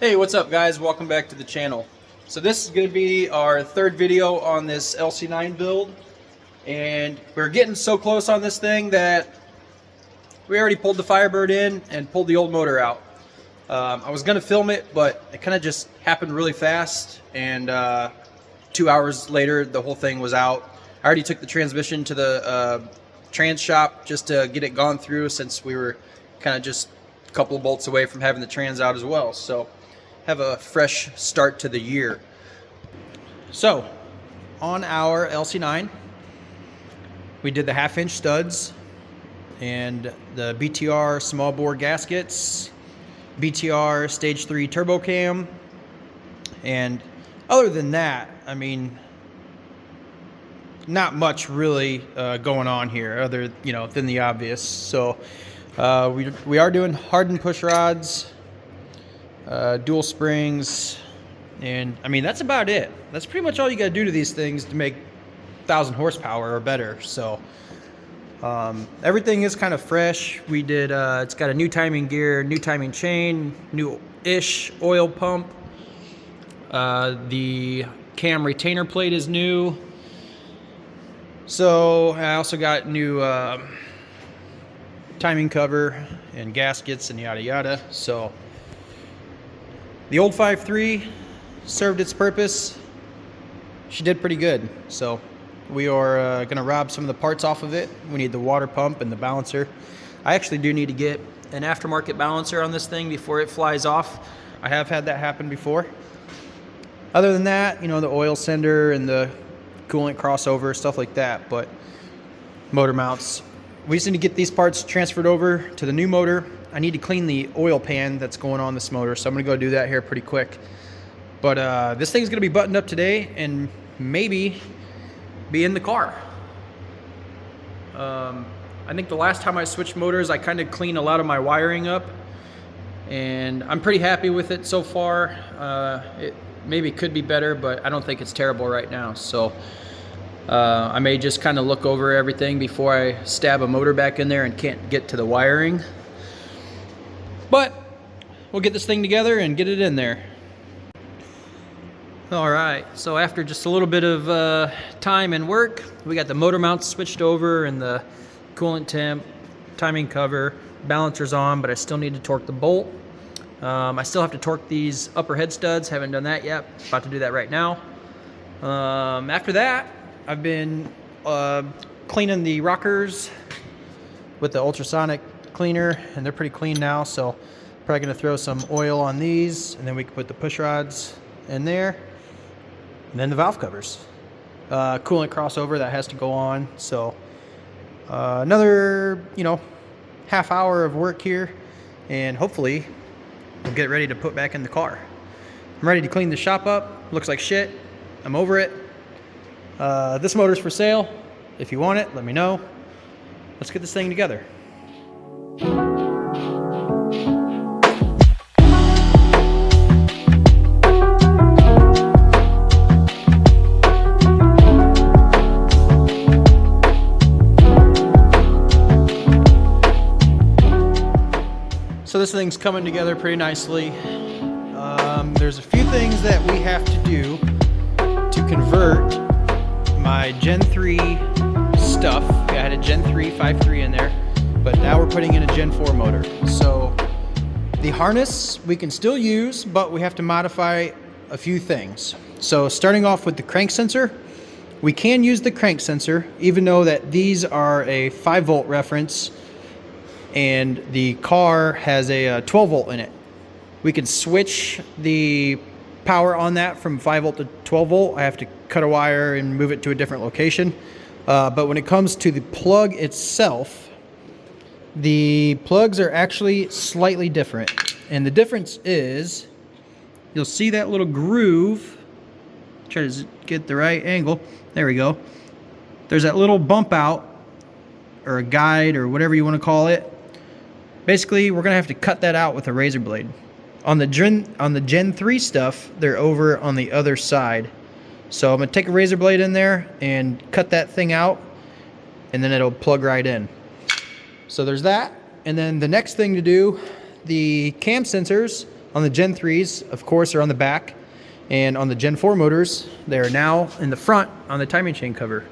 Hey, what's up guys? Welcome back to the channel. So this is going to be our third video on this LC9 build, and we're getting so close on this thing that we already pulled the Firebird in and pulled the old motor out. I was going to film it, but it kind of just happened really fast, and 2 hours later the whole thing was out. I already took the transmission to the trans shop just to get it gone through, since we were kind of just a couple of bolts away from having the trans out as well. So have a fresh start to the year. So on our LC9 we did the 1/2-inch studs and the BTR small bore gaskets, BTR stage 3 turbo cam, and other than that, I mean, not much really going on here other than the obvious. So we are doing hardened push rods, dual springs, and I mean that's about it. That's pretty much all you got to do to these things to make 1,000 horsepower or better. So everything is kind of fresh. We did it's got a new timing gear, new timing chain, new-ish oil pump. The cam retainer plate is new. So I also got new timing cover and gaskets and yada yada. So the old 5.3 served its purpose. She did pretty good. So we are going to rob some of the parts off of it. We need the water pump and the balancer. I actually do need to get an aftermarket balancer on this thing before it flies off. I have had that happen before. Other than that, the oil sender and the coolant crossover, stuff like that. But motor mounts, we just need to get these parts transferred over to the new motor. I need to clean the oil pan that's going on this motor, so I'm going to go do that here pretty quick. But this thing's going to be buttoned up today and maybe be in the car. I think the last time I switched motors, I kind of cleaned a lot of my wiring up, and I'm pretty happy with it so far. It maybe could be better, but I don't think it's terrible right now. So I may just kind of look over everything before I stab a motor back in there and can't get to the wiring. But we'll get this thing together and get it in there. Alright, so after just a little bit of time and work, we got the motor mounts switched over and the coolant temp, timing cover, balancer's on, but I still need to torque the bolt. I still have to torque these upper head studs, haven't done that yet, about to do that right now. After that, I've been cleaning the rockers with the ultrasonic cleaner, and they're pretty clean now, so probably going to throw some oil on these, and then we can put the push rods in there, and then the valve covers. Coolant crossover, that has to go on. So another half hour of work here, and hopefully we'll get ready to put back in the car. I'm ready to clean the shop up. Looks like shit. I'm over it. This motor's for sale. If you want it, let me know. Let's get this thing together. So this thing's coming together pretty nicely. There's a few things that we have to do to convert my Gen 3 stuff. I had a Gen 3 5.3 in there, but now we're putting in a Gen 4 motor. So the harness we can still use, but we have to modify a few things. So starting off with the crank sensor, we can use the crank sensor, even though that these are a 5-volt reference and the car has a 12-volt in it. We can switch the power on that from 5-volt to 12-volt. I have to cut a wire and move it to a different location. But when it comes to the plug itself, the plugs are actually slightly different. And the difference is, you'll see that little groove. Try to get the right angle. There we go. There's that little bump out, or a guide, or whatever you want to call it. Basically, we're going to have to cut that out with a razor blade. On the Gen 3 stuff, they're over on the other side. So I'm going to take a razor blade in there and cut that thing out, and then it'll plug right in. So there's that. And then the next thing to do, the cam sensors on the Gen 3s, of course, are on the back. And on the Gen 4 motors, they are now in the front on the timing chain cover.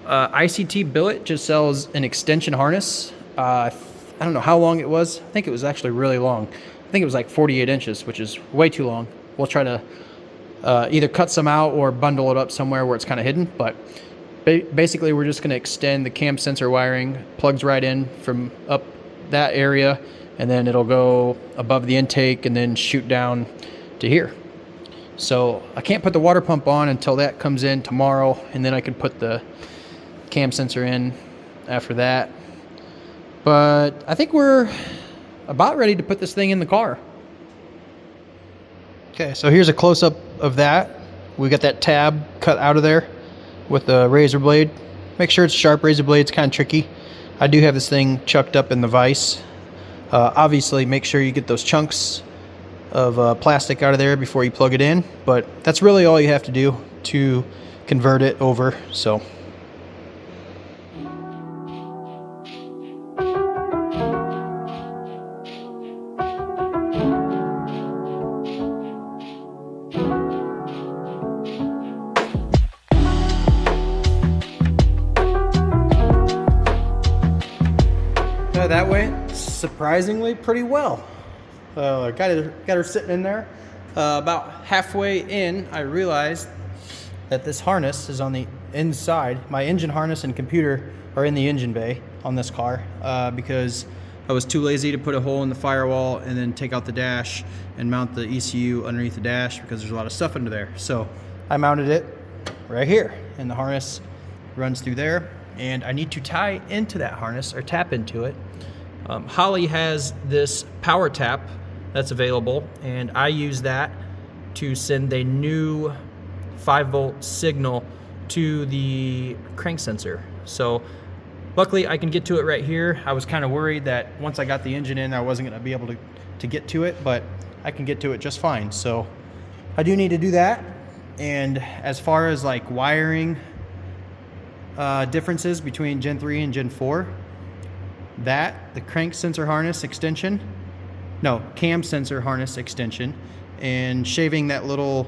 ICT Billet just sells an extension harness. I don't know how long it was. I think it was actually really long. I think it was like 48 inches, which is way too long. We'll try to either cut some out or bundle it up somewhere where it's kind of hidden. But basically, we're just going to extend the cam sensor wiring, plugs right in from up that area, and then it'll go above the intake and then shoot down to here. So I can't put the water pump on until that comes in tomorrow, and then I can put the cam sensor in after that. But I think we're about ready to put this thing in the car. Okay, so here's a close-up of that. We got that tab cut out of there with the razor blade. Make sure it's a sharp razor blade. It's kind of tricky. I do have this thing chucked up in the vise. Obviously, make sure you get those chunks of plastic out of there before you plug it in, but that's really all you have to do to convert it over. So that went surprisingly pretty well. Got her sitting in there. About halfway in, I realized that this harness is on the inside. My engine harness and computer are in the engine bay on this car because I was too lazy to put a hole in the firewall and then take out the dash and mount the ECU underneath the dash because there's a lot of stuff under there. So I mounted it right here, and the harness runs through there, and I need to tie into that harness or tap into it. Holley has this power tap that's available, and I use that to send a new 5-volt signal to the crank sensor. So luckily I can get to it right here. I was kind of worried that once I got the engine in I wasn't going to be able to get to it, but I can get to it just fine. So I do need to do that. And as far as like wiring differences between Gen 3 and Gen 4, the crank sensor harness extension, cam sensor harness extension, and shaving that little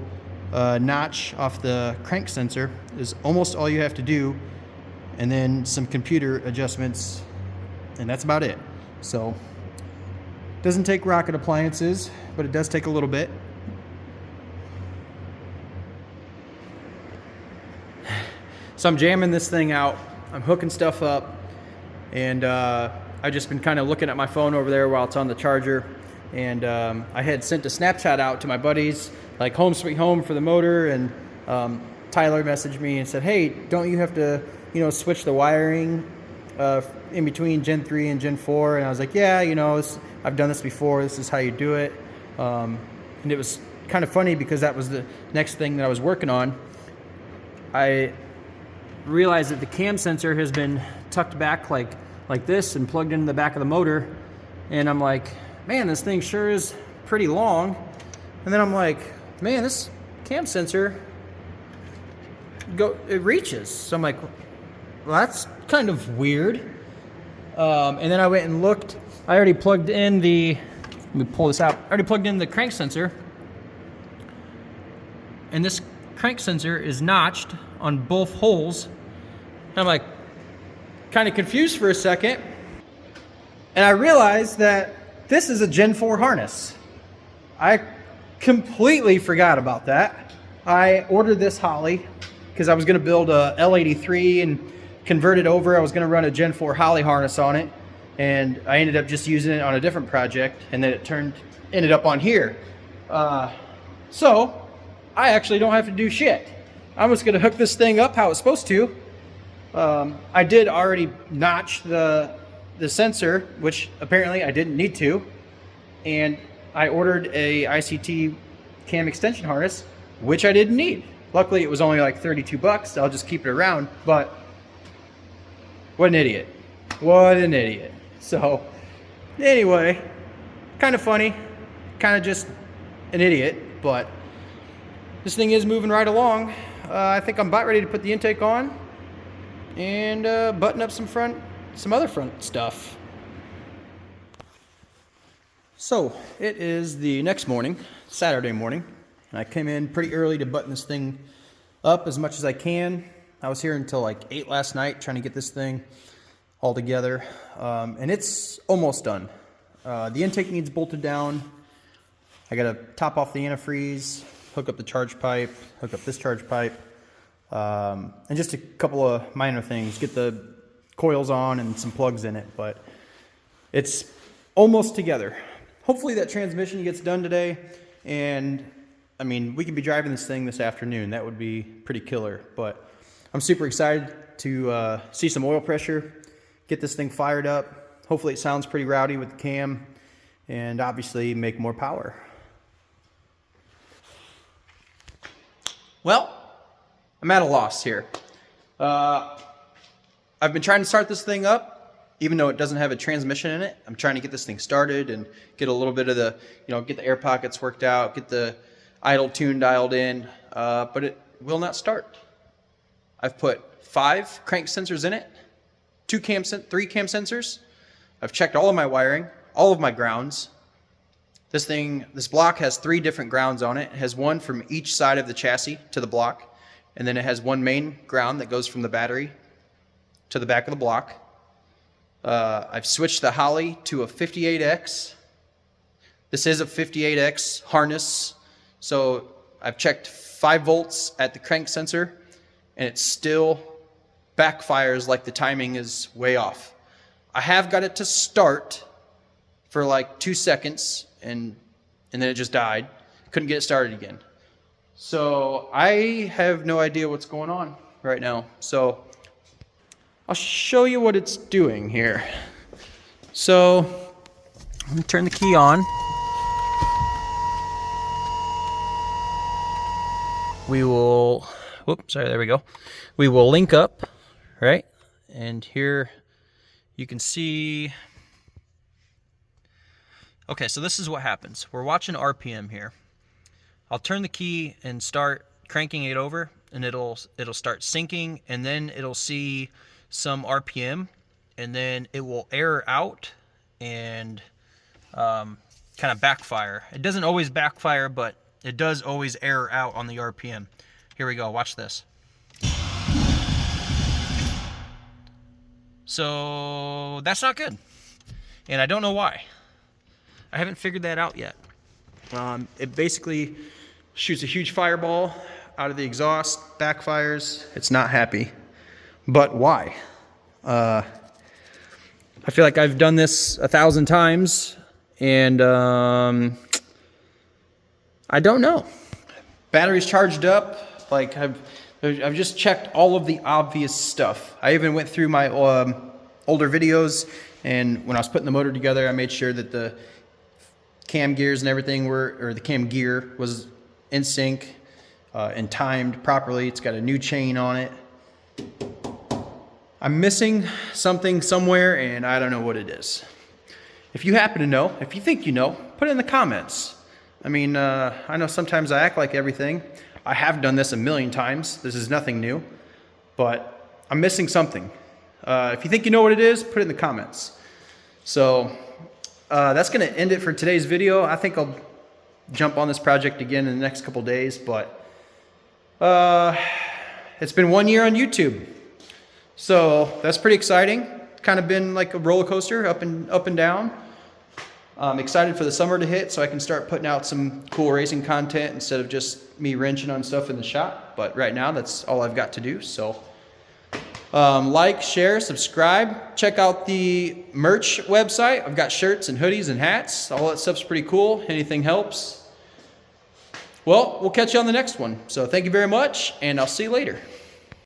notch off the crank sensor is almost all you have to do, and then some computer adjustments, and that's about it. So it doesn't take rocket appliances, but it does take a little bit. So I'm jamming this thing out, I'm hooking stuff up, and I've just been kind of looking at my phone over there while it's on the charger. And I had sent a Snapchat out to my buddies, like home sweet home for the motor, and Tyler messaged me and said, hey, don't you have to, switch the wiring in between Gen 3 and Gen 4? And I was like, yeah, I've done this before, this is how you do it. And it was kind of funny because that was the next thing that I was working on. I realized that the cam sensor has been tucked back like this and plugged into the back of the motor, and I'm like, man, this thing sure is pretty long. And then I'm like, man, this cam sensor it reaches. So I'm like, well, that's kind of weird. And then I went and looked. I already plugged in let me pull this out. I already plugged in the crank sensor, and this crank sensor is notched on both holes. And I'm like, kind of confused for a second, and I realized that this is a Gen 4 harness. I completely forgot about that. I ordered this Holley because I was going to build a L83 and convert it over. I was going to run a Gen 4 Holley harness on it, and I ended up just using it on a different project, and then it ended up on here. So I actually don't have to do shit. I'm just going to hook this thing up how it's supposed to. I did already notch the sensor, which apparently I didn't need to, and I ordered a ICT cam extension harness, which I didn't need. Luckily it was only like $32, so I'll just keep it around. But what an idiot. So anyway, kind of funny, kind of just an idiot, but this thing is moving right along. I think I'm about ready to put the intake on and button up some other front stuff. So it is the next morning, Saturday morning, and I came in pretty early to button this thing up as much as I can. I was here until like 8 last night trying to get this thing all together, and it's almost done. The intake needs bolted down. I gotta top off the antifreeze, hook up the charge pipe, hook up this charge pipe, and just a couple of minor things. Get the coils on and some plugs in it, but it's almost together. Hopefully that transmission gets done today, and I mean, we could be driving this thing this afternoon. That would be pretty killer, but I'm super excited to see some oil pressure, get this thing fired up. Hopefully it sounds pretty rowdy with the cam, and obviously make more power. Well, I'm at a loss here. I've been trying to start this thing up, even though it doesn't have a transmission in it. I'm trying to get this thing started and get a little bit of the, get the air pockets worked out, get the idle tune dialed in, but it will not start. I've put 5 crank sensors in it, 3 cam sensors. I've checked all of my wiring, all of my grounds. This block has 3 different grounds on it. It has one from each side of the chassis to the block, and then it has one main ground that goes from the battery to the back of the block. I've switched the Holly to a 58X. This is a 58X harness, so I've checked 5 volts at the crank sensor, and it still backfires like the timing is way off. I have got it to start for like 2 seconds, and then it just died. Couldn't get it started again. So I have no idea what's going on right now. So I'll show you what it's doing here. So let me turn the key on. We will, there we go. We will link up, right? And here you can see, okay, so this is what happens. We're watching RPM here. I'll turn the key and start cranking it over, and it'll start syncing, and then it'll see some RPM, and then it will error out and kind of backfire. It doesn't always backfire, but it does always error out on the RPM. Here we go, watch this. So that's not good, and I don't know why. I haven't figured that out yet. It basically shoots a huge fireball out of the exhaust, backfires. It's not happy. But why? I feel like I've done this 1,000 times, and I don't know. Battery's charged up. Like I've just checked all of the obvious stuff. I even went through my older videos, and when I was putting the motor together, I made sure that the cam gears and everything the cam gear was in sync and timed properly. It's got a new chain on it. I'm missing something somewhere, and I don't know what it is. If you happen to know, if you think you know, put it in the comments. I mean, I know sometimes I act like everything. I have done this a million times. This is nothing new, but I'm missing something. If you think you know what it is, put it in the comments. So that's going to end it for today's video. I think I'll jump on this project again in the next couple days, but it's been 1 year on YouTube. So that's pretty exciting. Kind of been like a roller coaster, up and down. I'm excited for the summer to hit so I can start putting out some cool racing content instead of just me wrenching on stuff in the shop. But right now, that's all I've got to do. So like, share, subscribe. Check out the merch website. I've got shirts and hoodies and hats. All that stuff's pretty cool. Anything helps. Well, we'll catch you on the next one. So thank you very much, and I'll see you later.